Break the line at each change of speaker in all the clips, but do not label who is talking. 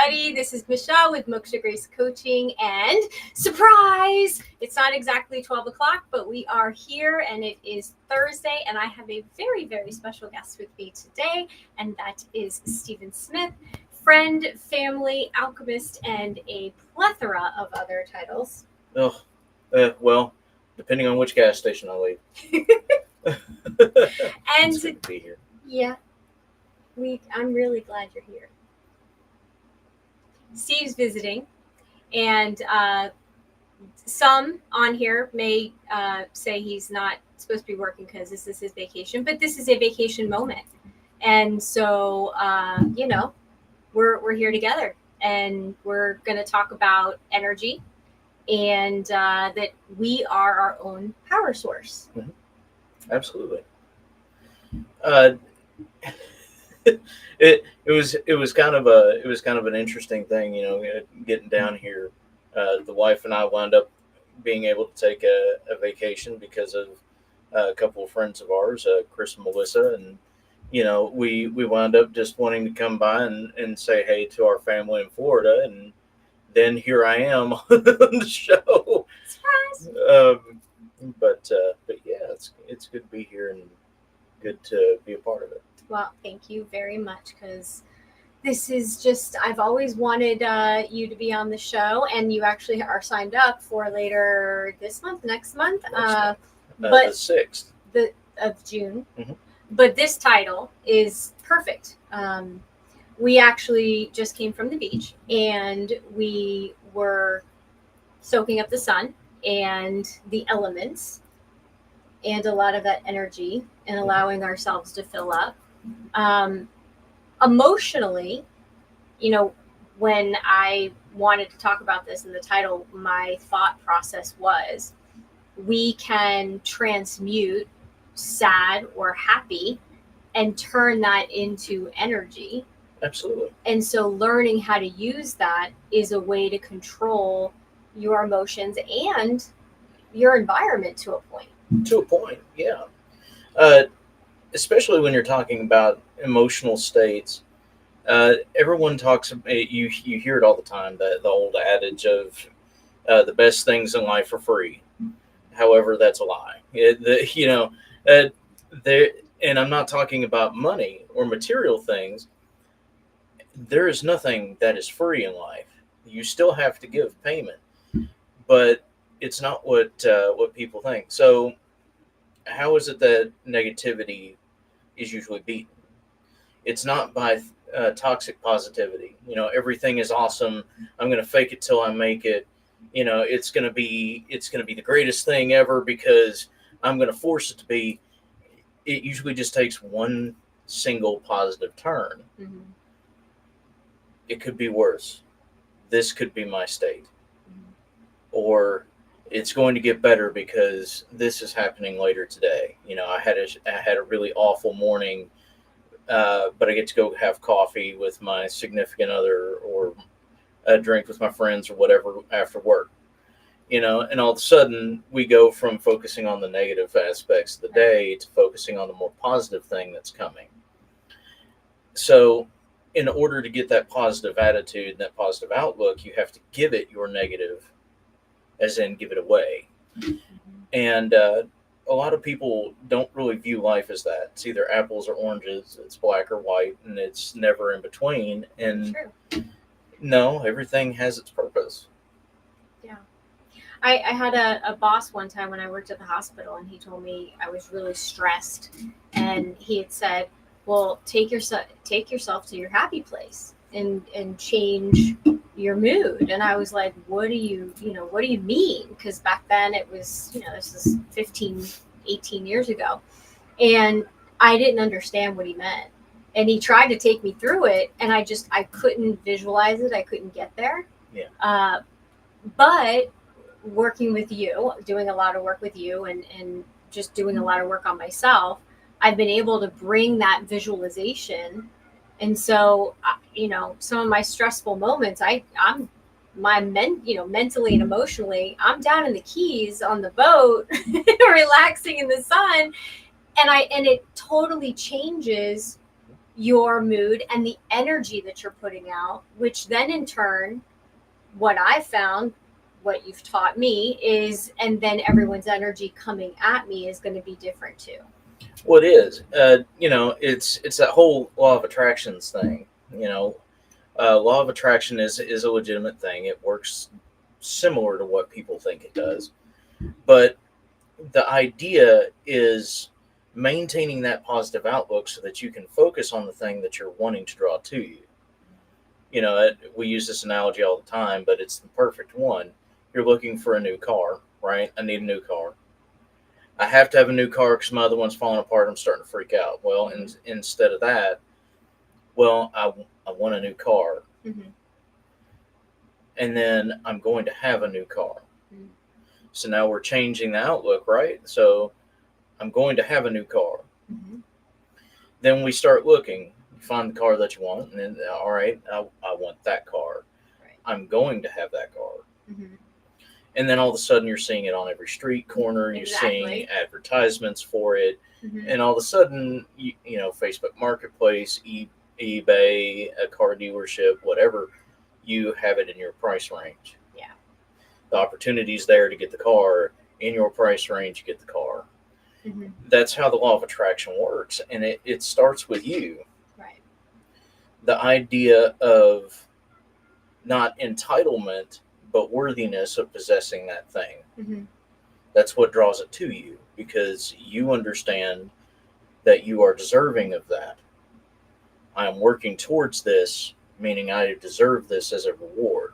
everybody. This is Michelle with Moksha Grace Coaching, and surprise! It's not exactly 12 o'clock, but we are here, and it is Thursday, and I have a very, very special guest with me today, and that is Stephen Smith, friend, family, alchemist, and a plethora of other titles.
Oh, well, depending on which gas station I leave.
And
it's good to be here.
Yeah, I'm really glad you're here. Steve's visiting, and some on here may say he's not supposed to be working because this is his vacation, but this is a vacation moment, and so we're here together, and we're going to talk about energy, and that we are our own power source.
Mm-hmm. Absolutely. It was kind of an interesting thing, getting down here. The wife and I wound up being able to take a vacation because of a couple of friends of ours, Chris and Melissa, and we wound up just wanting to come by and say hey to our family in Florida, and then here I am on the show.
Surprise!
But yeah, it's good to be here and good to be a part of it.
Well, thank you very much, because this is just, I've always wanted you to be on the show, and you actually are signed up for later this month, next month,
but the 6th
of June.
Mm-hmm.
But this title is perfect. We actually just came from the beach, and we were soaking up the sun and the elements and a lot of that energy, and allowing ourselves to fill up. Emotionally, when I wanted to talk about this in the title, my thought process was we can transmute sad or happy and turn that into energy.
Absolutely.
And so learning how to use that is a way to control your emotions and your environment to a point.
Yeah. Especially when you're talking about emotional states, everyone talks. You hear it all the time. The old adage of the best things in life are free. However, that's a lie. And I'm not talking about money or material things. There is nothing that is free in life. You still have to give payment, but it's not what people think. So, how is it that negativity is usually beaten? It's not by toxic positivity. Everything is awesome. I'm going to fake it till I make it. It's going to be the greatest thing ever because I'm going to force it to be. It usually just takes one single positive turn.
Mm-hmm.
It could be worse. This could be my state. Mm-hmm. Or it's going to get better because this is happening later today. I had a really awful morning, but I get to go have coffee with my significant other or a drink with my friends or whatever after work. And all of a sudden we go from focusing on the negative aspects of the day to focusing on the more positive thing that's coming. So in order to get that positive attitude and that positive outlook, you have to give it your negative, as in give it away. Mm-hmm. And a lot of people don't really view life as that. It's either apples or oranges, it's black or white, and it's never in between. And
True.
No, everything has its purpose.
Yeah. I had a boss one time when I worked at the hospital, and he told me I was really stressed, and he had said, well, take yourself to your happy place and change your mood. And I was like, what do you mean? Because back then it was, this is 15, 18 years ago. And I didn't understand what he meant. And he tried to take me through it, and I couldn't visualize it. I couldn't get there.
Yeah.
But working with you, doing a lot of work with you, and just doing a lot of work on myself, I've been able to bring that visualization. And so, some of my stressful moments, mentally and emotionally, I'm down in the Keys on the boat, relaxing in the sun, and it totally changes your mood and the energy that you're putting out, which then in turn, what I found, what you've taught me is, and then everyone's energy coming at me is going to be different too.
What is, it's that whole law of attractions thing. Law of attraction is a legitimate thing. It works similar to what people think it does, but the idea is maintaining that positive outlook so that you can focus on the thing that you're wanting to draw to you. We use this analogy all the time, but it's the perfect one. You're looking for a new car, right? I need a new car. I have to have a new car because my other one's falling apart. I'm starting to freak out. Well, instead of that, well, I want a new car.
Mm-hmm.
And then I'm going to have a new car.
Mm-hmm.
So now we're changing the outlook, right? So I'm going to have a new car.
Mm-hmm.
Then we start looking, find the car that you want, and then, all right, I want that car.
Right.
I'm going to have that car.
Mm-hmm.
And then all of a sudden you're seeing it on every street corner. You're seeing advertisements for it.
Mm-hmm.
And all of a sudden, Facebook Marketplace, eBay, a car dealership, whatever, you have it in your price range.
Yeah.
The opportunity's there to get the car in your price range, you get the car.
Mm-hmm.
That's how the law of attraction works. And it starts with you.
Right.
The idea of not entitlement, but worthiness of possessing that thing.
Mm-hmm.
That's what draws it to you, because you understand that you are deserving of that. I am working towards this, meaning I deserve this as a reward.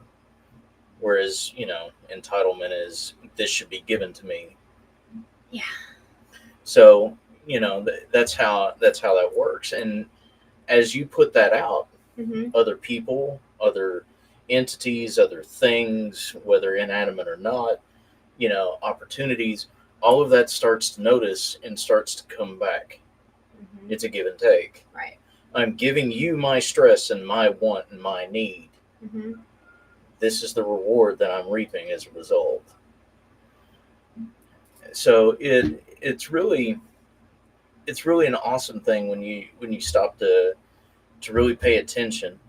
Whereas, entitlement is, this should be given to me.
Yeah.
So, that's how that works. And as you put that out,
Mm-hmm.
other people, other entities, other things, whether inanimate or not, opportunities, all of that starts to notice and starts to come back.
Mm-hmm.
It's a give and take.
Right.
I'm giving you my stress and my want and my need.
Mm-hmm.
This is the reward that I'm reaping as a result. So it's really an awesome thing when you stop to really pay attention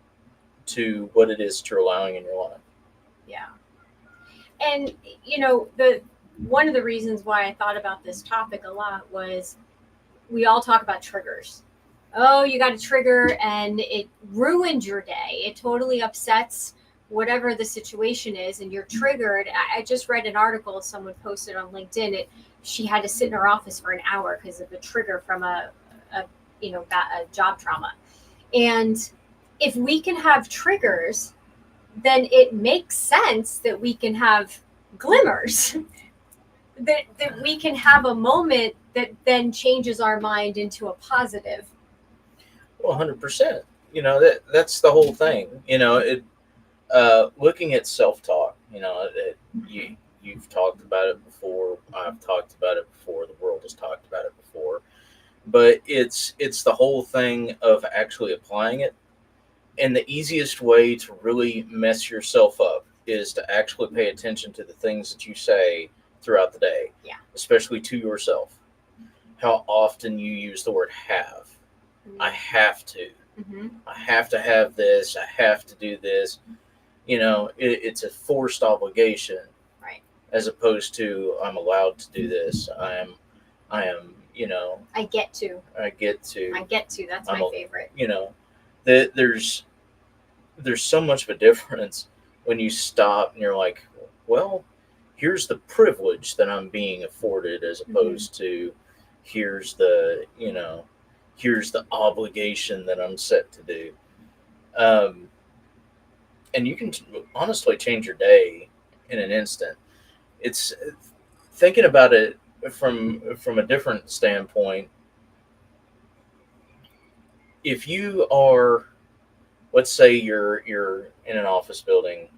to what it is that you're allowing in your life.
Yeah. And the one of the reasons why I thought about this topic a lot was we all talk about triggers. Oh, you got a trigger and it ruined your day. It totally upsets whatever the situation is, and you're triggered. I just read an article someone posted on LinkedIn. She had to sit in her office for an hour because of a trigger from a job trauma. And if we can have triggers, then it makes sense that we can have glimmers. that we can have a moment that then changes our mind into a positive.
Well, 100%. That's the whole thing. Looking at self-talk. You've talked about it before. I've talked about it before. The world has talked about it before. But it's the whole thing of actually applying it. And the easiest way to really mess yourself up is to actually pay attention to the things that you say throughout the day.
Yeah.
Especially to yourself. How often you use the word have. Mm-hmm. I have to.
Mm-hmm.
I have to have this. I have to do this. It's a forced obligation.
Right.
As opposed to, I'm allowed to do this. I am,
I get to. That's my favorite.
There's so much of a difference when you stop and you're like, well, here's the privilege that I'm being afforded, as opposed to here's the obligation that I'm set to do. And you can honestly change your day in an instant. It's thinking about it from a different standpoint. If you are, let's say you're in an office building,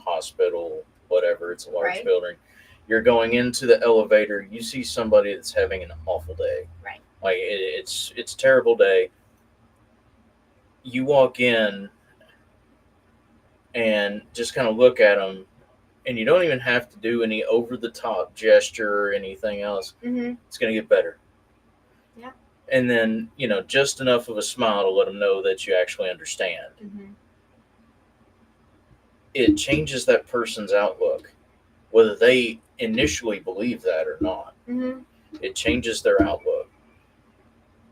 hospital, whatever, it's a large building. You're going into the elevator, you see somebody that's having an awful day.
Right.
Like it's a terrible day. You walk in and just kind of look at them, and you don't even have to do any over the top gesture or anything else.
Mm-hmm.
It's going to get better.
Yeah.
and then, just enough of a smile to let them know that you actually understand.
Mm-hmm.
It changes that person's outlook, whether they initially believe that or not.
Mm-hmm.
It changes their outlook.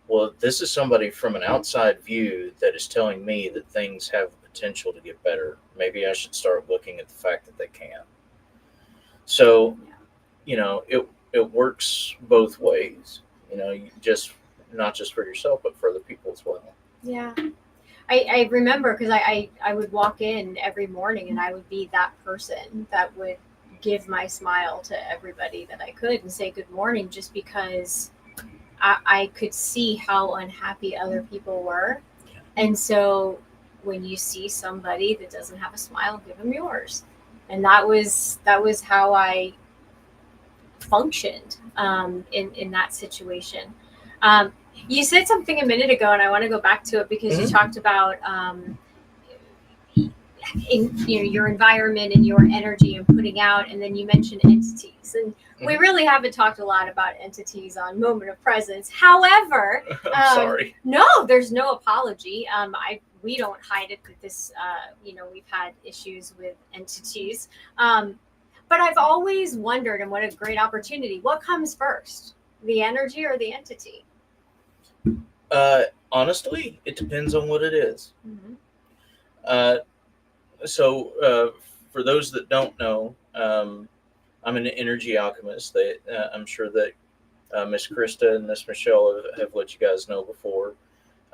Well, this is somebody from an outside view that is telling me that things have the potential to get better. Maybe I should start looking at the fact that they can. So,
Yeah.
it works both ways. You just not just for yourself, but for other people as well.
Yeah. I remember because I would walk in every morning and I would be that person that would give my smile to everybody that I could and say good morning just because I could see how unhappy other people were. And so when you see somebody that doesn't have a smile, give them yours. And that was how I functioned in that situation. Um, you said something a minute ago, and I want to go back to it because you
Mm-hmm.
talked about your environment and your energy and putting out, and then you mentioned entities, and we really haven't talked a lot about entities on Moment of Presence. However,
I'm sorry.
no, there's no apology. We don't hide it that this we've had issues with entities. But I've always wondered, and what a great opportunity, what comes first, the energy or the entity?
Honestly, it depends on what it is.
Mm-hmm.
Uh, so, for those that don't know, I'm an energy alchemist. I'm sure that Miss Krista and Miss Michelle have let you guys know before.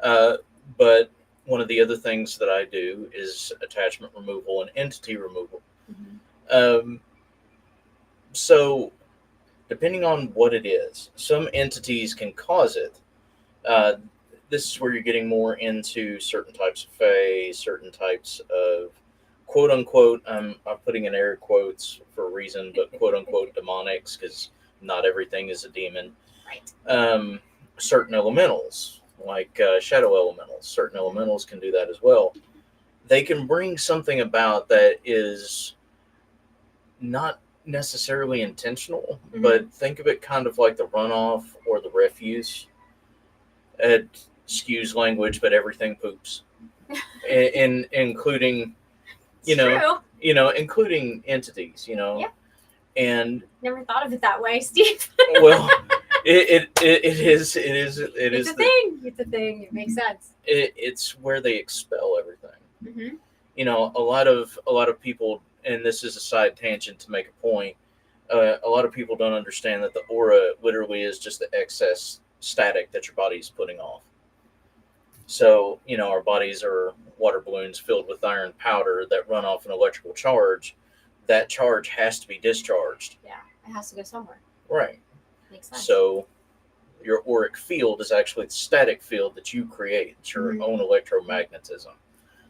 Uh, but one of the other things that I do is attachment removal and entity removal.
Mm-hmm.
Um, so, depending on what it is, some entities can cause it. Uh, this is where you're getting more into certain types of fae, certain types of quote unquote, I'm putting in air quotes for a reason, but quote unquote demonics, because not everything is a demon.
Right.
Um, Certain elementals, like shadow elementals, certain elementals can do that as well. They can bring something about that is not necessarily intentional, but think of it kind of like the runoff or the refuse. Excuse language, but everything poops, including you
It's
know,
true.
including entities,
Yeah.
and
Never thought of it that way, Steve.
well, it
It's
is
a thing. It's a thing. It makes sense.
it's where they expel everything.
Mm-hmm.
A lot of people, and this is a side tangent to make a point. A lot of people don't understand that the aura literally is just the excess static that your body's putting off. So, our bodies are water balloons filled with iron powder that run off an electrical charge. That charge has to be discharged.
Yeah, it has to go somewhere.
Right.
Makes sense.
So, your auric field is actually the static field that you create. It's your own electromagnetism.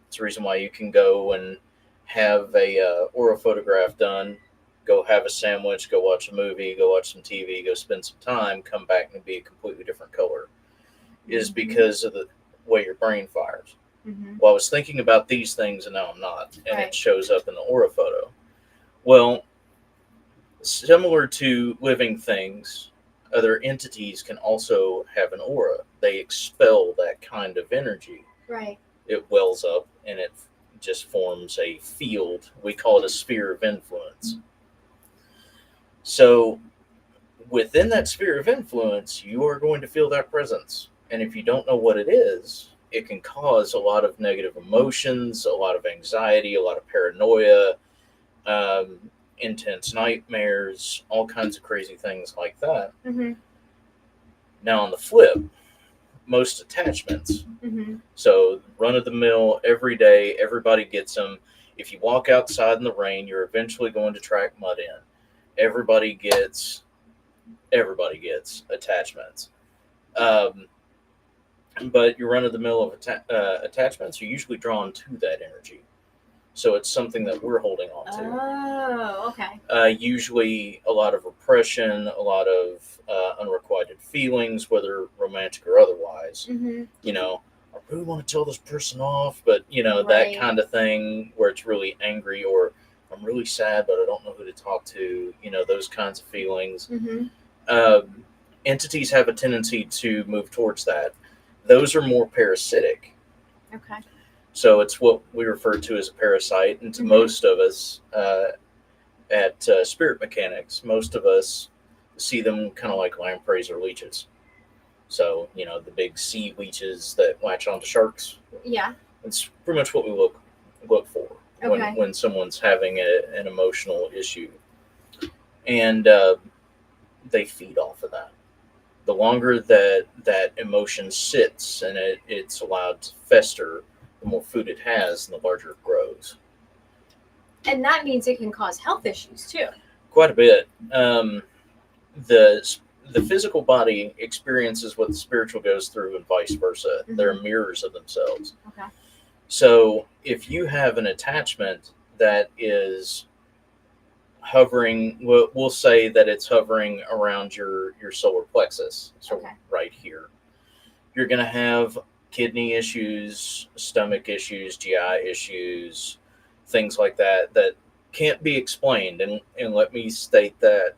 It's the reason why you can go and have a aura photograph done, go have a sandwich, go watch a movie, go watch some TV, go spend some time, come back and be a completely different color. Is because of the way your brain fires. Well, I was thinking about these things and now I'm not, and it shows up in the aura photo. Well, similar to living things, other entities can also have an aura. They expel that kind of energy.
Right.
It wells up and it just forms a field. We call it a sphere of influence. So, within that sphere of influence, you are going to feel that presence. And if you don't know what it is, it can cause a lot of negative emotions, a lot of anxiety, a lot of paranoia, um, intense nightmares, all kinds of crazy things like that.
Mm-hmm.
Now, on the flip, most attachments, so run of the mill, every day, everybody gets them. If you walk outside in the rain, you're eventually going to track mud in. Everybody gets attachments. Um, but your run of the mill of attachments are usually drawn to that energy. So it's something that we're holding on to.
Oh, okay.
Usually a lot of repression, a lot of unrequited feelings, whether romantic or otherwise. I really want to tell this person off, but, that kind of thing where it's really angry, or I'm really sad, but I don't know who to talk to, those kinds of feelings. entities have a tendency to move towards that. Those are more parasitic.
Okay.
So it's what we refer to as a parasite. And to
Mhm.
most of us at spirit mechanics, most of us see them kind of like lampreys or leeches. So, the big sea leeches that latch onto sharks.
Yeah.
It's pretty much what we look for
Okay.
when someone's having an emotional issue. And they feed off of that. The longer that emotion sits and it's allowed to fester, the more food it has and the larger it grows.
And that means it can cause health issues too.
Quite a bit. The the physical body experiences what the spiritual goes through, and vice versa.
Mhm.
They're mirrors of themselves.
Okay.
So if you have an attachment that is hovering, we'll say that it's hovering around your solar plexus, so
Okay.
right here, you're going to have kidney issues, stomach issues, GI issues, things like that can't be explained. And let me state that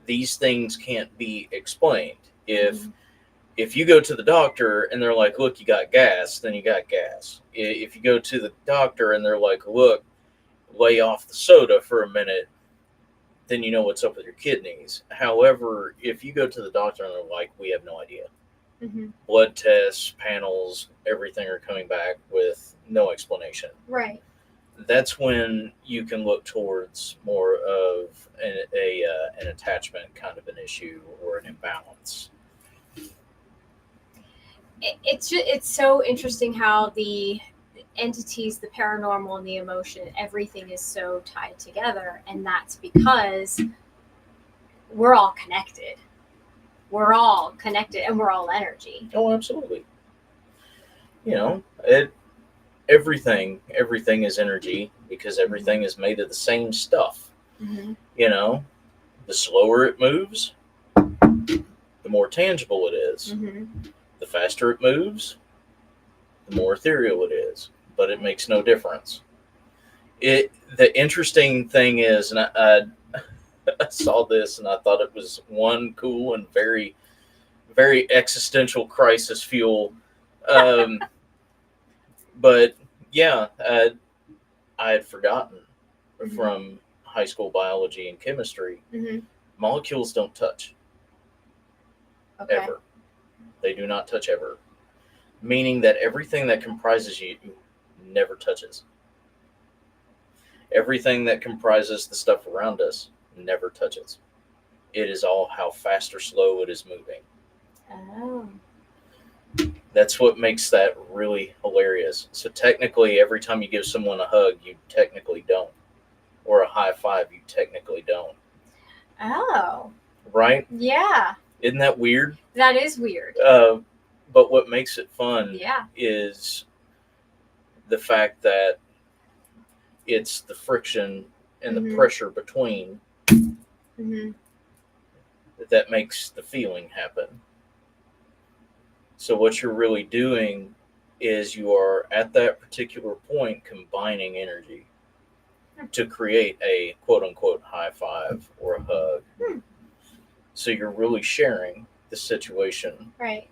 these things can't be explained.
Mhm.
If you go to the doctor and they're like, look, you got gas, then you got gas. If you go to the doctor and they're like, look, lay off the soda for a minute, then you know what's up with your kidneys. However, if you go to the doctor and they're like, we have no idea,
Mhm.
blood tests, panels, everything are coming back with no explanation,
Right.
that's when you can look towards more of an attachment kind of an issue or an imbalance.
It's so interesting how the entities, the paranormal and the emotion, everything is so tied together, and that's because we're all connected. We're all connected, and we're all energy.
Oh, absolutely. It everything is energy because everything is made of the same stuff.
Mm-hmm.
You know, the slower it moves, the more tangible it is.
Mm-hmm.
The faster it moves, the more ethereal it is. But it makes no difference. The interesting thing is, and I saw this and I thought it was one cool and very very existential crisis fuel. Um, but yeah, I had forgotten
Mm-hmm.
from high school biology and chemistry.
Mm-hmm.
Molecules don't touch
Okay.
ever. They do not touch ever, meaning that everything that comprises you never touches. Everything that comprises the stuff around us never touches. It is all how fast or slow it is moving.
Oh.
That's what makes that really hilarious. So technically, every time you give someone a hug, you technically don't, or a high five, you technically don't.
Oh.
Right?
Yeah.
Isn't that weird?
That is weird.
But what makes it fun
Yeah.
is the fact that it's the friction and
Mm-hmm.
the pressure between
Mm-hmm.
that makes the feeling happen. So what you're really doing is you are at that particular point combining energy to create a quote unquote high five or a hug.
Hmm.
So you're really sharing the situation.
Right.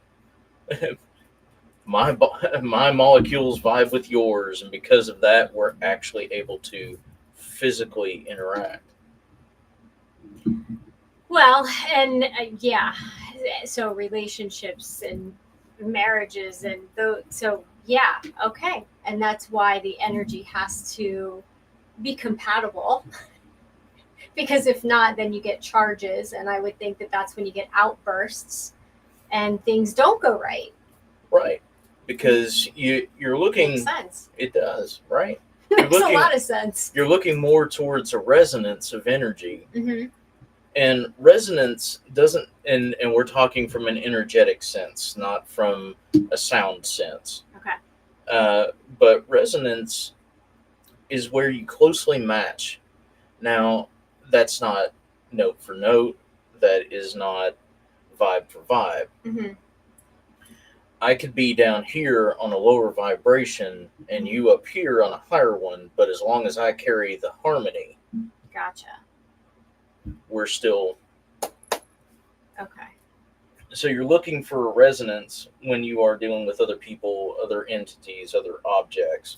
My molecules vibe with yours, and because of that, we're actually able to physically interact.
Well, and yeah, so relationships and marriages and so yeah, okay, and that's why the energy has to be compatible because if not, then you get charges, and I would think that that's when you get outbursts and things don't go right.
Right. Because you're looking.
Makes sense.
It does, right?
Makes a lot of sense.
You're looking more towards a resonance of energy.
Mm-hmm.
And resonance doesn't, and we're talking from an energetic sense, not from a sound sense.
Okay.
But resonance is where you closely match. Now, that's not note for note, that is not vibe for vibe.
Mm-hmm.
I could be down here on a lower vibration and you up here on a higher one, but as long as I carry the harmony,
Gotcha.
we're still
Okay.
So you're looking for a resonance when you are dealing with other people, other entities, other objects.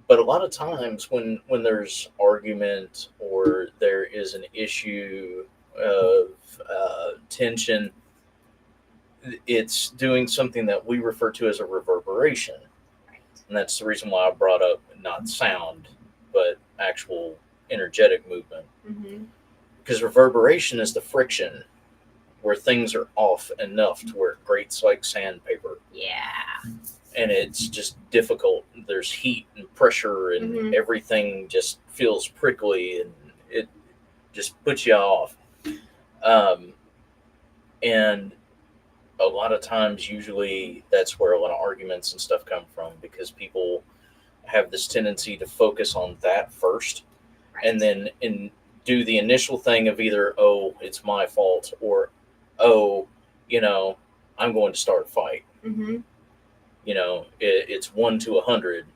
But a lot of times when there's argument or there is an issue of tension, it's doing something that we refer to as a reverberation.
Right.
And that's the reason why I brought up not sound, but actual energetic movement.
Mm-hmm.
Because reverberation is the friction where things are off enough to where it grates like sandpaper.
Yeah.
And it's just difficult. There's heat and pressure, and
Mhm.
everything just feels prickly, and it just puts you off. Um, and a lot of times, usually, that's where a lot of arguments and stuff come from because people have this tendency to focus on that first,
Right.
and then do the initial thing of either, oh, it's my fault, or oh, I'm going to start a fight.
Mm-hmm.
It's 1 to 100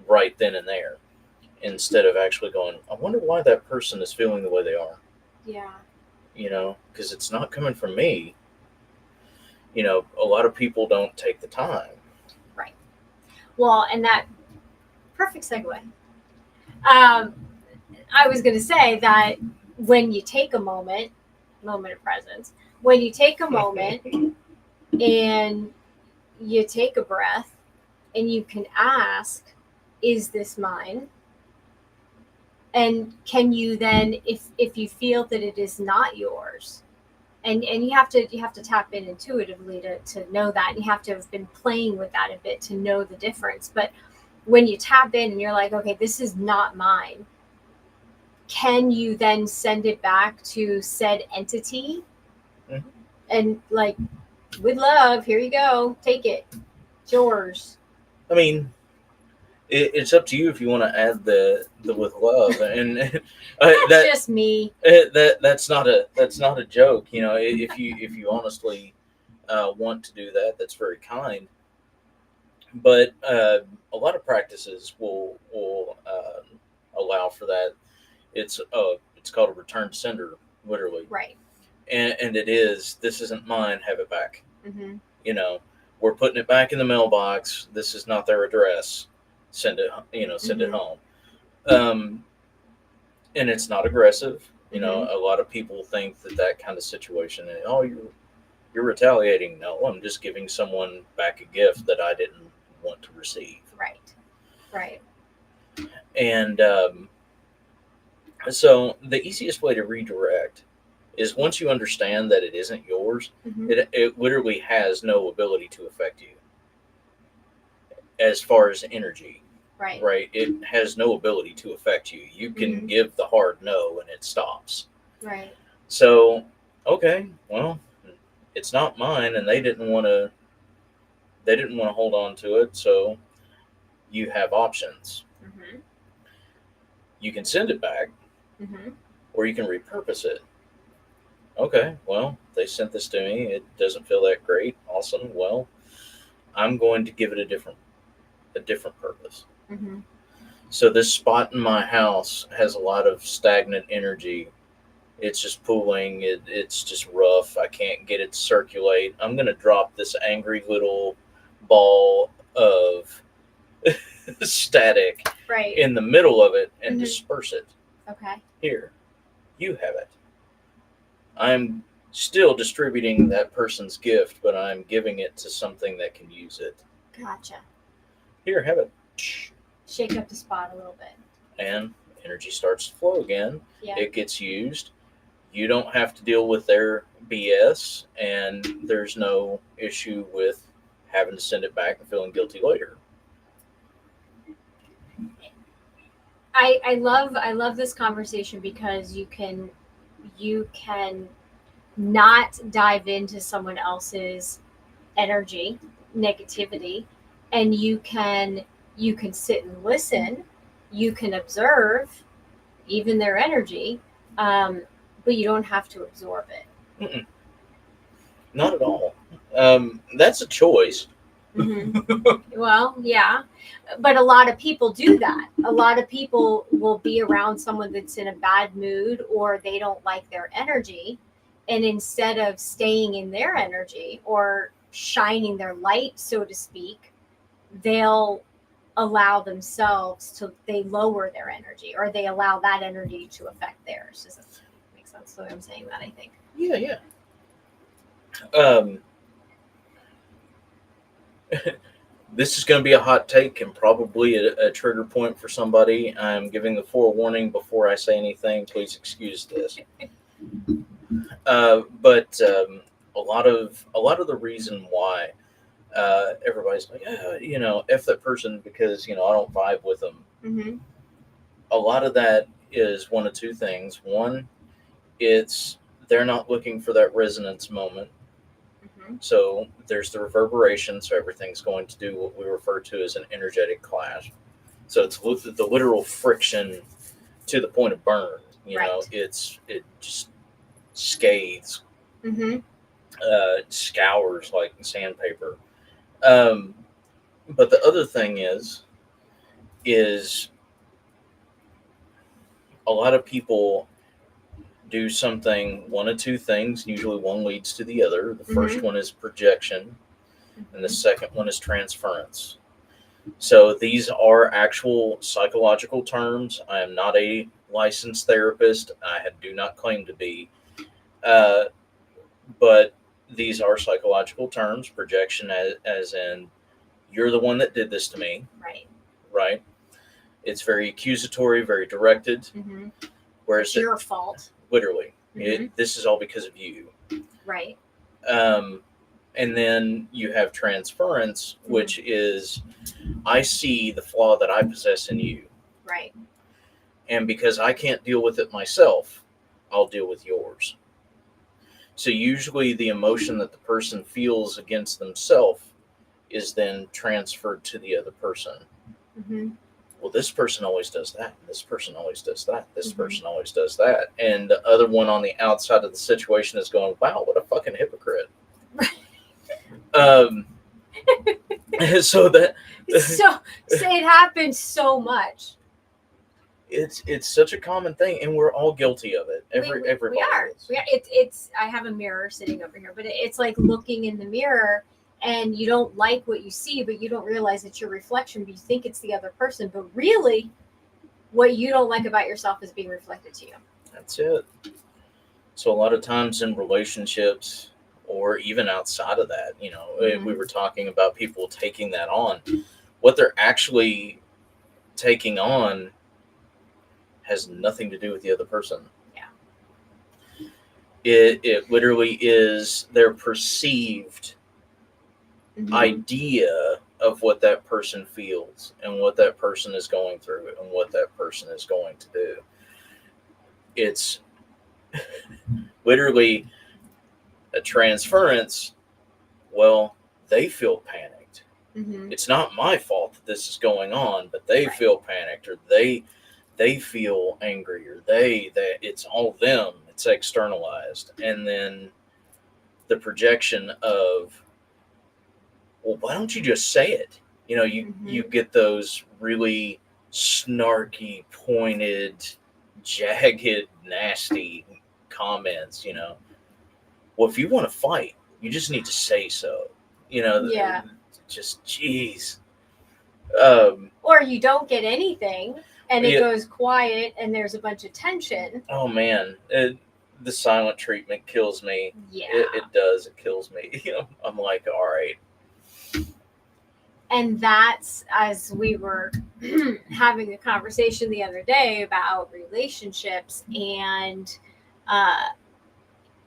right then and there, instead of actually going, I wonder why that person is feeling the way they are.
Yeah.
Because it's not coming from me. A lot of people don't take the time.
Right. Well, and that perfect segue. I was going to say that when you take a moment of presence, when you take a moment and you take a breath and you can ask, is this mine? And can you then, if you feel that it is not yours, and you have to tap in intuitively to know that, and you have to have been playing with that a bit to know the difference. But when you tap in and you're like, okay, this is not mine, can you then send it back to said entity?
Mm-hmm.
And like, with love, here you go, take it, it's yours.
I mean, it's up to you if you want to add the with love, and
That's just me.
That's not a joke. If you honestly want to do that, that's very kind. But a lot of practices will allow for that. It's called a return to sender, literally,
Right.
and it is, this isn't mine, have it back.
Mm-hmm.
We're putting it back in the mailbox. This is not their address. Send it, send it
Mm-hmm.
home. And it's not aggressive.
Mm-hmm.
A lot of people think that kind of situation, oh, you're retaliating. No, I'm just giving someone back a gift that I didn't want to receive.
Right.
And so the easiest way to redirect is, once you understand that it isn't yours,
Mm-hmm.
it literally has no ability to affect you as far as energy. Right? It has no ability to affect you. You can
Mm-hmm.
give the hard no and it stops.
Right.
So, okay, well, it's not mine, and they didn't want to hold on to it, so you have options.
Mm-hmm.
You can send it back,
Mm-hmm.
or you can repurpose it. Okay, well, they sent this to me. It doesn't feel that great. Awesome. Well, I'm going to give it a different purpose.
Mm-hmm.
So this spot in my house has a lot of stagnant energy. It's just pooling. It's just rough. I can't get it to circulate. I'm going to drop this angry little ball of static
Right.
in the middle of it and
Mhm.
disperse it.
Okay.
Here, you have it. I'm still distributing that person's gift, but I'm giving it to something that can use it.
Gotcha.
Here, have it.
Shake up the spot a little bit.
And energy starts to flow again.
Yeah.
It gets used. You don't have to deal with their BS, and there's no issue with having to send it back and feeling guilty later.
I love this conversation because you can not dive into someone else's energy, negativity, and you can sit and listen, you can observe even their energy, but you don't have to absorb it.
Mm-mm. Not at all. That's a choice.
Mm-hmm. Well, yeah, but a lot of people do that. A lot of people will be around someone that's in a bad mood or they don't like their energy, And instead of staying in their energy or shining their light, so to speak, they'll allow themselves to, they lower their energy, or they allow that energy to affect theirs. Does that make sense the way I'm saying that? I think.
Yeah. Um, this is going to be a hot take and probably a trigger point for somebody. I'm giving the forewarning before I say anything. Please excuse this. But a lot of the reason why everybody's like, f that person because I don't vibe with them.
Mm-hmm.
A lot of that is one of two things. One, it's they're not looking for that resonance moment.
Mm-hmm.
So there's the reverberation. So everything's going to do what we refer to as an energetic clash. So it's the literal friction to the point of burn.
Right.
It just scathes,
Mm-hmm.
scours like sandpaper. Um, but the other thing is a lot of people do something, one of two things. Usually, one leads to the other. The first
Mm-hmm.
one is projection, and the
Mm-hmm.
second one is transference. So these are actual psychological terms. I am not a licensed therapist. Do not claim to be. Uh, but these are psychological terms. Projection, as in, you're the one that did this to me,
Right.
right? It's very accusatory, very directed.
Mm-hmm.
Whereas
It's your fault.
literally,
Mm-hmm.
this is all because of you.
Right.
Um, and then you have transference, which is I see the flaw that I possess in you.
Right.
And because I can't deal with it myself, I'll deal with yours. So usually the emotion that the person feels against themselves is then transferred to the other person.
Mm-hmm.
Well, this person always does that. This person always does that. This
Mm-hmm.
person always does that. And the other one on the outside of the situation is going, wow, what a fucking hypocrite. um, so that
so it happens so much.
it's such a common thing, and we're all guilty of it. Everybody
we are.
is.
It's. I have a mirror sitting over here, but it's like looking in the mirror, and you don't like what you see, but you don't realize it's your reflection. But you think it's the other person, but really, what you don't like about yourself is being reflected to you.
That's it. So a lot of times in relationships, or even outside of that,
Mm-hmm.
we were talking about people taking that on. What they're actually taking on has nothing to do with the other person.
Yeah.
It literally is their perceived
Mm-hmm.
idea of what that person feels and what that person is going through and what that person is going to do. It's literally a transference. Well, they feel panicked.
Mm-hmm.
It's not my fault that this is going on, but they
Right.
feel panicked, or they feel angry, or that it's all them. It's externalized. And then the projection of, well, why don't you just say it?
Mm-hmm.
You get those really snarky, pointed, jagged, nasty comments. Well, if you want to fight, you just need to say so.
Yeah.
Just jeez.
Or you don't get anything, and it
Yeah.
goes quiet, and there's a bunch of tension.
Oh man, the silent treatment kills me.
Yeah.
It does. It kills me. I'm like, all right.
And that's, as we were having a conversation the other day about relationships, and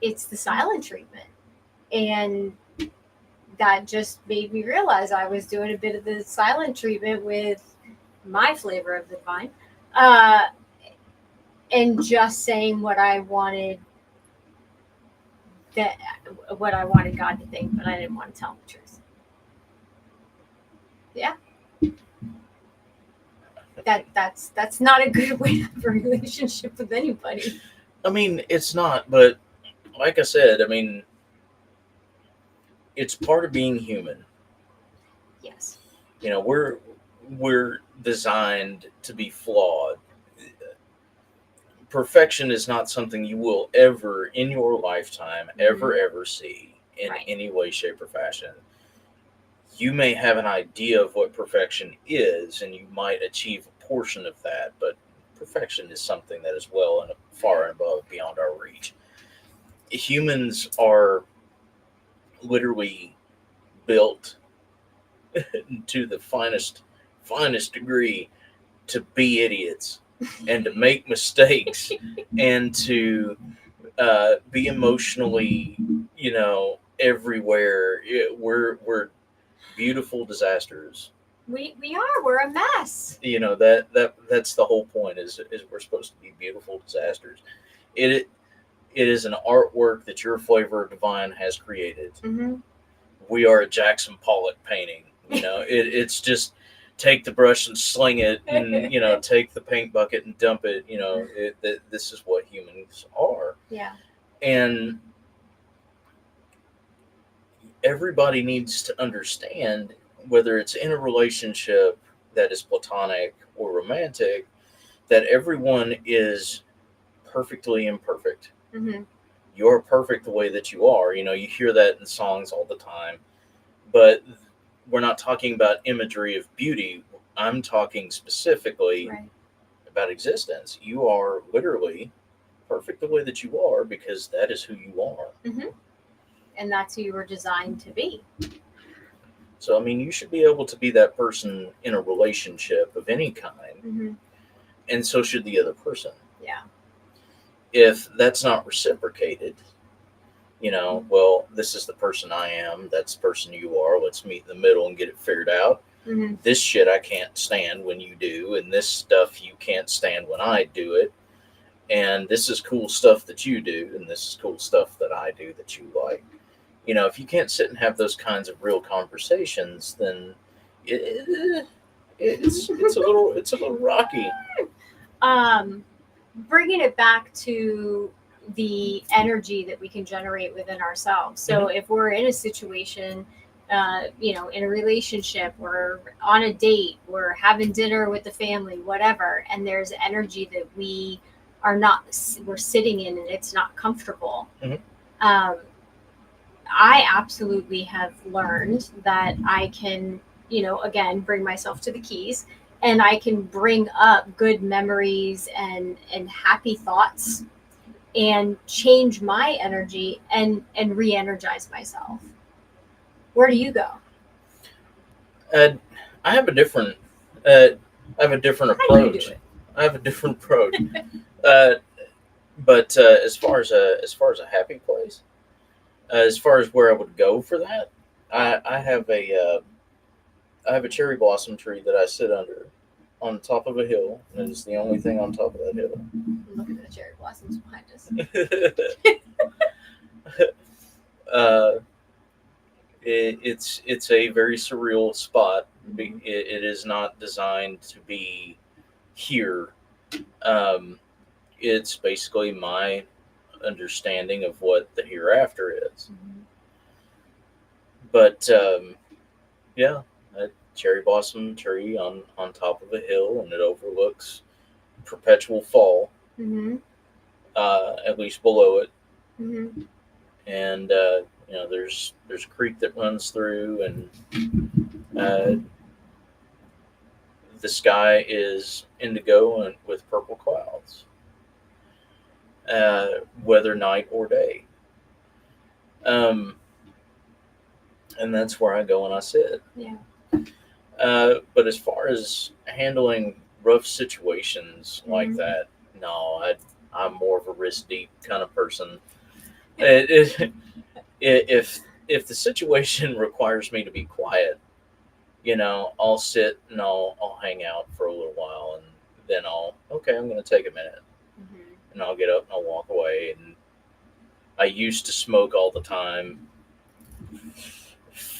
it's the silent treatment. And that just made me realize I was doing a bit of the silent treatment with my flavor of the divine, and just saying what I wanted God to think, but I didn't want to tell him the truth. Yeah. That's not a good way to have a relationship with anybody.
I mean, it's not, but like I said, I mean, it's part of being human.
Yes.
We're designed to be flawed, perfection is not something you will ever in your lifetime ever see in
Right.
any way, shape, or fashion. You may have an idea of what perfection is, and you might achieve a portion of that, but perfection is something that is well and far and above beyond our reach. Humans are literally built to the finest degree to be idiots and to make mistakes and to be emotionally, everywhere. We're beautiful disasters.
We are. We're a mess.
That's the whole point. Is we're supposed to be beautiful disasters. It it is an artwork that your flavor divine has created.
Mm-hmm.
We are a Jackson Pollock painting. It's just take the brush and sling it, and take the paint bucket and dump it. This is what humans are.
Yeah.
And everybody needs to understand, whether it's in a relationship that is platonic or romantic, that everyone is perfectly imperfect.
Mm-hmm.
You're perfect the way that you are. You hear that in songs all the time, but we're not talking about imagery of beauty. I'm talking specifically
Right.
about existence. You are literally perfect the way that you are, because that is who you are.
Mm-hmm. And that's who you were designed to be.
So, I mean, you should be able to be that person in a relationship of any kind,
Mm-hmm.
and so should the other person.
Yeah.
If that's not reciprocated, well, this is the person I am, that's the person you are, let's meet in the middle and get it figured out.
Mm-hmm.
This shit I can't stand when you do, and this stuff you can't stand when I do it. And this is cool stuff that you do, and this is cool stuff that I do that you like. If you can't sit and have those kinds of real conversations, then it's a little rocky.
Bringing it back to the energy that we can generate within ourselves. So if we're in a situation, in a relationship, we're on a date, we're having dinner with the family, whatever, and there's energy that we're sitting in and it's not comfortable.
Mhm.
I absolutely have learned that I can, again, bring myself to the keys, and I can bring up good memories and happy thoughts and change my energy and re-energize myself. Where do you go?
Uh, I have a different. Uh, I have a different
How do you do
approach.
it?
I have a different approach. uh, but as far as a happy place, as far as where I would go for that, I have a cherry blossom tree that I sit under on the top of a hill, and it's the only thing on top of that hill.
Look at the cherry blossoms behind us.
uh, it's a very surreal spot.
Mhm.
It is not designed to be here. Um, it's basically my understanding of what the hereafter is.
Mhm.
But yeah, a cherry blossom tree on top of a hill, and it overlooks perpetual fall,
Mhm.
at least below it.
Mhm.
And there's a creek that runs through, and the sky is indigo and with purple clouds, whether night or day. Um, and that's where I go and I sit.
Yeah.
But as far as handling rough situations like
Mhm.
that, no, I'm more of a risk deep kind of person. It, it, if the situation requires me to be quiet, I'll sit and I'll hang out for a little while, and then I'm going to take a minute,
Mhm.
and I'll get up and I'll walk away. And I used to smoke all the time,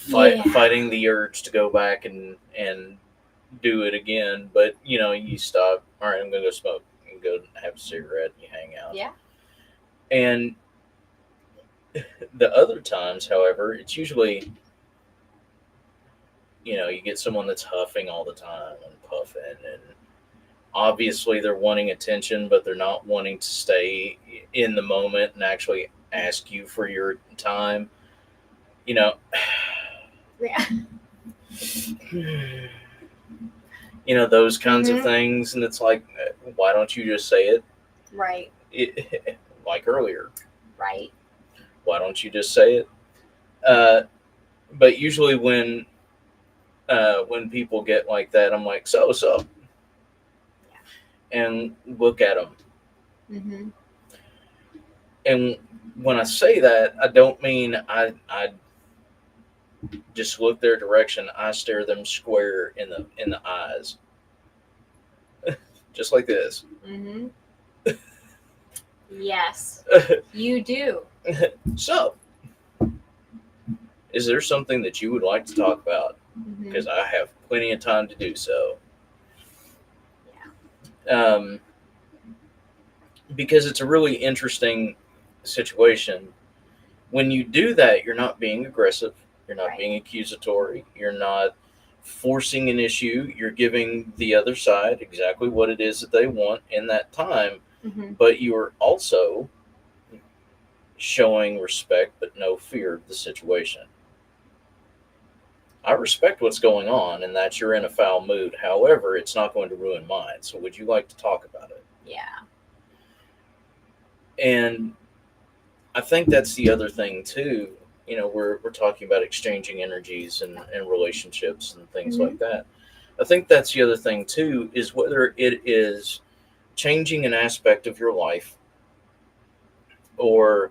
Yeah.
fighting the urge to go back and do it again. But you stop. All right, I'm gonna go smoke and go have a cigarette. And you hang out.
Yeah.
And the other times, however, it's usually you get someone that's huffing all the time and puffing, and obviously they're wanting attention, but they're not wanting to stay in the moment and actually ask you for your time. You know,
Yeah.
those kinds of
Mhm.
things, and it's like, why don't you just say
Right.
it like earlier?
Right.
Why don't you just say it? Uh, but usually when people get like that, I'm like, so, and look at them.
Mhm.
And when I say that, I don't mean I just look their direction. I stare them square in the eyes, just like this.
Mhm. Yes, you do.
So, is there something that you would like to talk about?
Mhm.
Because I have plenty of time to do so.
Yeah.
Um, because it's a really interesting situation. When you do that, you're not being aggressive, you're not
Right.
being accusatory, you're not forcing an issue, you're giving the other side exactly what it is that they want in that time,
Mhm.
but you are also showing respect but no fear of the situation. I respect what's going on and that you're in a foul mood. However, it's not going to ruin mine. So, would you like to talk about it?
Yeah.
And I think that's the other thing too. We're talking about exchanging energies and relationships and things
Mhm.
like that. I think that's the other thing too is whether it is changing an aspect of your life or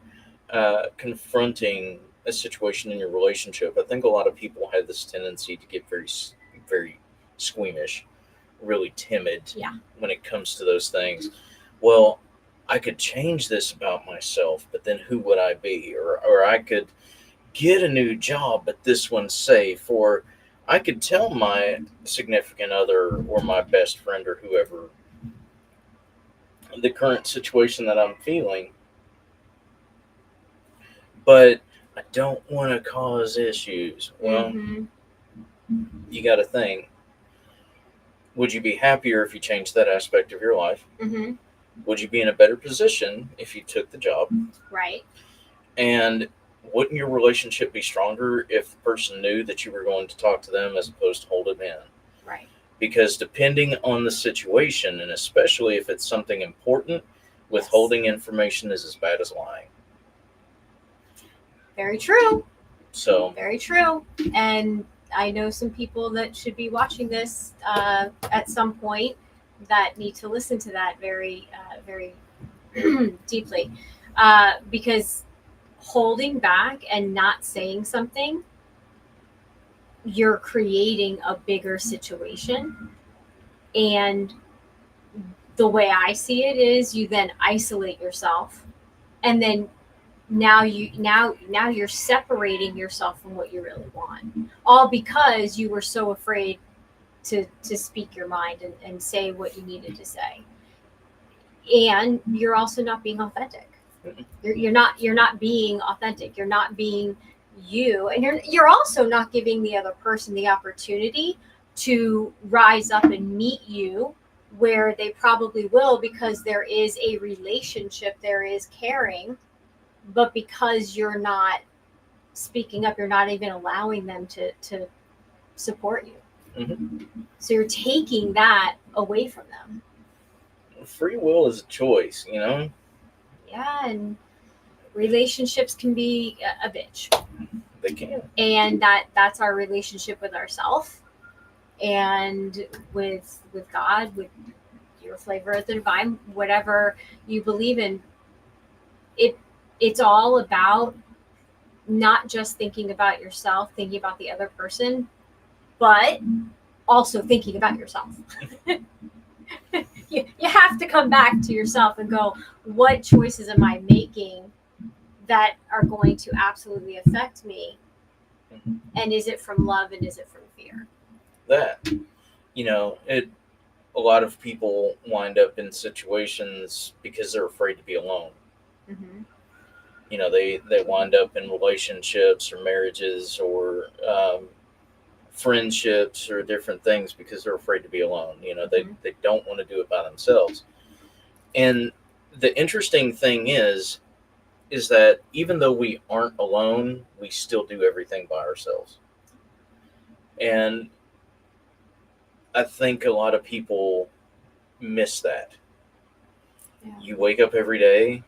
confronting a situation in your relationship. I think a lot of people have this tendency to get very squeamish, really timid
Yeah.
when it comes to those things. Well, I could change this about myself, but then who would I be? Or I could get a new job, but this one's safe. Or I could tell my significant other or my best friend or whoever the current situation that I'm feeling, but I don't want to cause issues. Well,
Mhm.
you got to think, would you be happier if you changed that aspect of your life?
Mhm.
Would you be in a better position if you took the job?
Right.
And wouldn't your relationship be stronger if the person knew that you were going to talk to them as opposed to hold it in?
Right.
Because depending on the situation, and especially if it's something important,
Yes.
withholding information is as bad as lying.
Very true.
So,
Very true. And I know some people that should be watching this at some point that need to listen to that very deeply, because holding back and not saying something, you're creating a bigger situation. And the way I see it is, you then isolate yourself, and then now you're separating yourself from what you really want, all because you were so afraid to speak your mind and say what you needed to say. And you're also not being authentic. You're not being authentic. You're not being you, and you're also not giving the other person the opportunity to rise up and meet you where they probably will, because there is a relationship, there is caring. But because you're not speaking up, you're not even allowing them to support you.
mhm.
So you're taking that away from them.
Free will is a choice.
Yeah, and relationships can be a bitch.
They can.
And that's our relationship with ourselves and with God, with your flavor of the divine, whatever you believe in. It it's all about not just thinking about yourself, thinking about the other person, but also thinking about yourself. You have to come back to yourself and go, what choices am I making that are going to absolutely affect me?
Mhm.
And is it from love and is it from fear?
That, it a lot of people wind up in situations because they're afraid to be alone.
Mm-hmm.
They wind up in relationships or marriages or friendships or different things because they're afraid to be alone. They
Mhm.
don't want to do it by themselves. And the interesting thing is that even though we aren't alone, we still do everything by ourselves. And I think a lot of people miss that.
Yeah.
You wake up every day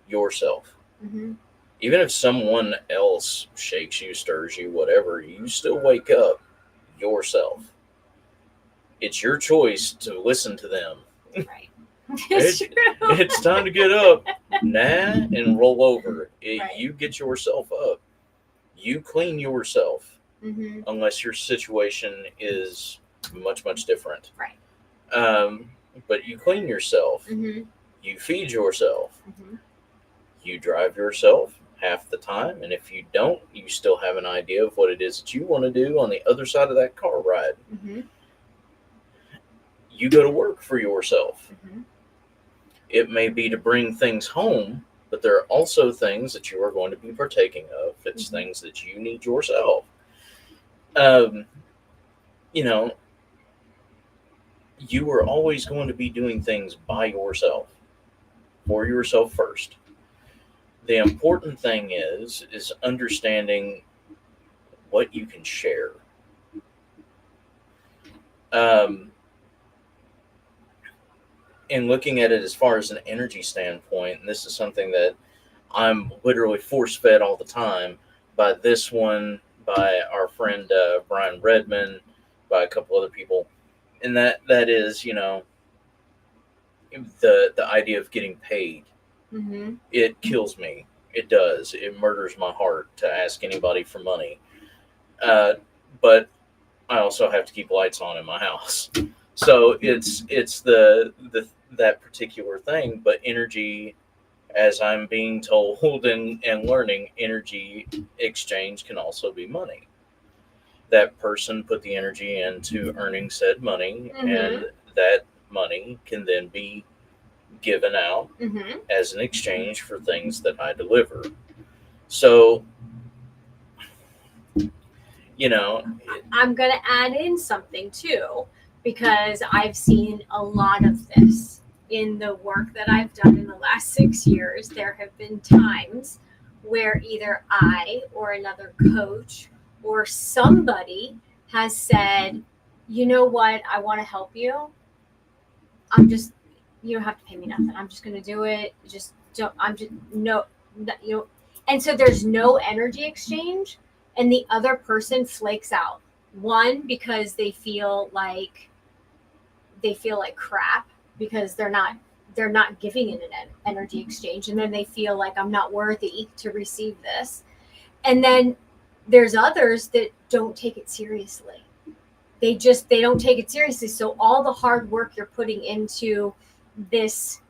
yourself.
Mhm.
Even if someone else shakes you, stirs you, whatever, you still wake up yourself. It's your choice to listen to them.
Right. It's
It,
true.
it's time to get up, nah, and roll over.
Right.
You get yourself up. You clean yourself,
Mhm.
unless your situation is much, much different.
Right.
Um, but you clean yourself.
Mhm.
You feed yourself.
Mhm.
You drive yourself half the time. And if you don't, you still have an idea of what it is that you want to do on the other side of that car ride.
Mhm.
You go to work for yourself.
Mhm.
It may be to bring things home, but there are also things that you are going to be partaking of. It's
Mhm.
things that you need yourself. Um, you know, you are always going to be doing things by yourself, for yourself first. The important thing is understanding what you can share. Um, and looking at it as far as an energy standpoint, and this is something that I'm literally force fed all the time by this one, by our friend Brian Redman, by a couple other people, and that is, the idea of getting paid.
Mhm.
It kills me. It does. It murders my heart to ask anybody for money. Uh, but I also have to keep lights on in my house. So it's the that particular thing. But energy, as I'm being told and learning, energy exchange can also be money. That person put the energy into earning said money, and
Mhm.
that money can then be given out
Mhm.
as an exchange for things that I deliver. So, you know, it,
I'm going to add in something too, because I've seen a lot of this in the work that I've done in the last 6 years. There have been times where either I or another coach or somebody has said, you know what, I want to help you. I'm just, you don't have to pay me nothing. I'm just going to do it. Just don't, I'm just, no, no, and so there's no energy exchange, and the other person flakes out. One, because they feel like crap because they're not giving it an energy exchange, and then they feel like I'm not worthy to receive this. And then there's others that don't take it seriously. They don't take it seriously. So all the hard work you're putting into this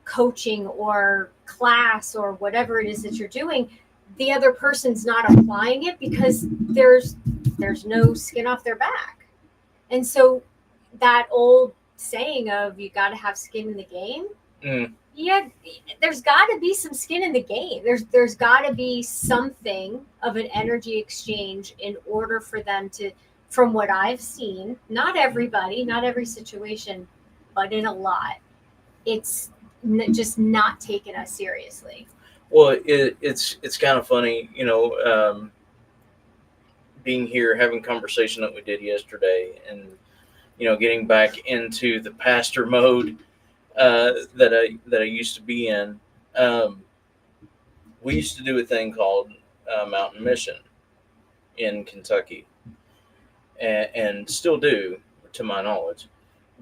coaching or class or whatever it is that you're doing, the other person's not applying it because there's no skin off their back. And so that old saying of you got to have skin in the game,
mm,
yeah, there's got to be some skin in the game. There's got to be something of an energy exchange in order for them to, from what I've seen, not everybody, not every situation, but in a lot, it's just not taken as seriously.
well, it's kind of funny, being here, having conversation that we did yesterday, and getting back into the pastor mode that I used to be in. Um, we used to do a thing called Mountain Mission in Kentucky, and still do, to my knowledge.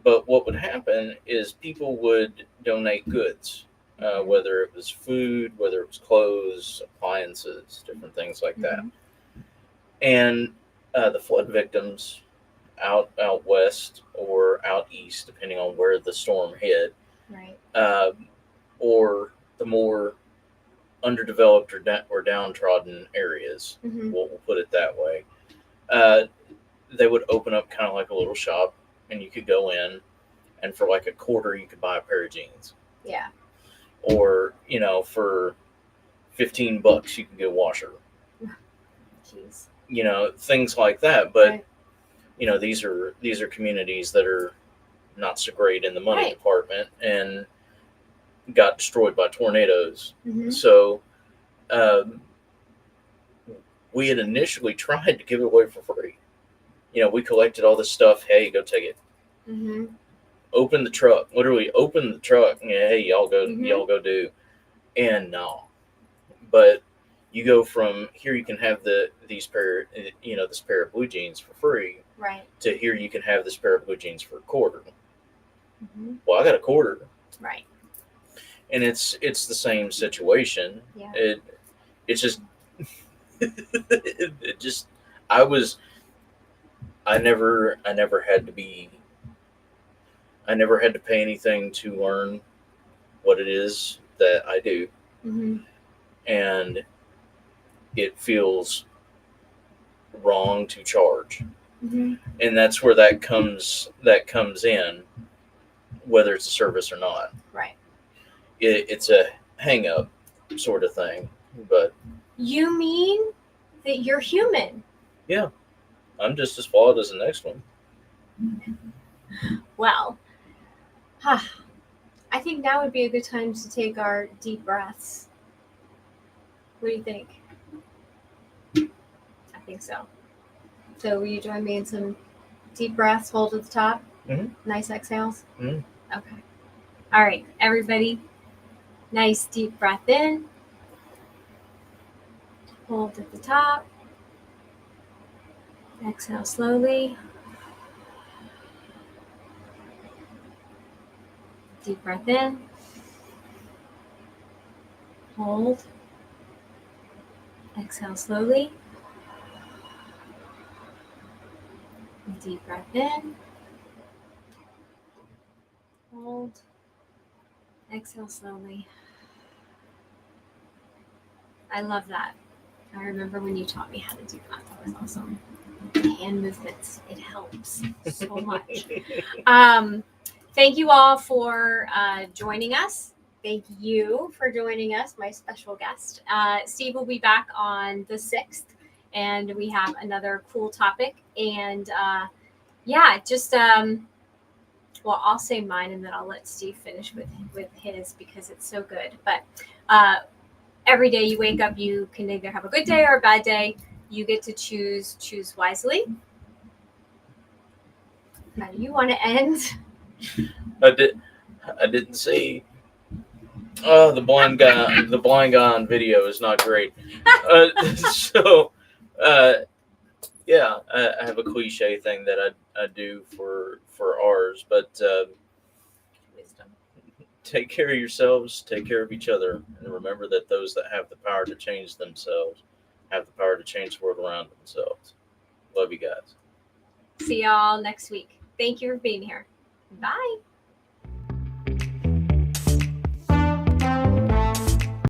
But what would happen is people would donate goods,
Mm-hmm.
whether it was food, whether it was clothes, appliances, different things like that.
Mm-hmm.
And the flood victims out west or out east, depending on where the storm hit,
Right.
uh, or the more underdeveloped or downtrodden areas,
Mm-hmm.
we'll put it that way. Uh, they would open up kind of like a little shop, and you could go in, and for like a quarter, you could buy a pair of jeans,
Yeah.
or for $15, you could get a washer.
Jeez.
things like that. But
Right.
these are communities that are not so great in the money
Right.
department and got destroyed by tornadoes.
Mm-hmm.
So um, we had initially tried to give it away for free. We collected all this stuff. Hey, go take it.
Mm-hmm.
Open the truck. Literally, open the truck. Yeah, hey, y'all go.
Mm-hmm.
Y'all go do. And no, but you go from here. You can have these pair. This pair of blue jeans for free.
Right.
To here, you can have this pair of blue jeans for a quarter.
Mm-hmm.
Well, I got a quarter.
Right.
And it's the same situation.
Yeah.
It's just it just I was I never had to be I never had to pay anything to learn what it is that I do,
Mm-hmm.
and it feels wrong to charge.
Mm-hmm.
And that's where that comes in, whether it's a service or not.
Right.
It's a hang up sort of thing. But
You mean that you're human?
yeah, I'm just as flawed as the next one.
Well, I think now would be a good time to take our deep breaths. What do you think? I think so. So will you join me in some deep breaths? Hold at the top.
Mhm.
Nice exhales.
Mhm.
Okay. All right, everybody. Nice deep breath in. Hold at the top. Exhale slowly. Deep breath in. Hold. Exhale slowly. Deep breath in. Hold. Exhale slowly. I love that. I remember when you taught me how to do that. That was awesome. Hand movements. It helps so much. Thank you all for joining us. Thank you for joining us, my special guest. Steve will be back on the 6th, and we have another cool topic. And well, I'll say mine, and then I'll let Steve finish with his because it's so good. But every day you wake up, you can either have a good day or a bad day. You get to choose wisely. How do you want to end?
I didn't see. Oh, the blind guy on video is not great. So, yeah, I have a cliche thing that I do for ours, but
Wisdom.
take care of yourselves, take care of each other, and remember that those that have the power to change themselves have the power to change the world around themselves. Love you guys.
See y'all next week. Thank you for being here. Bye.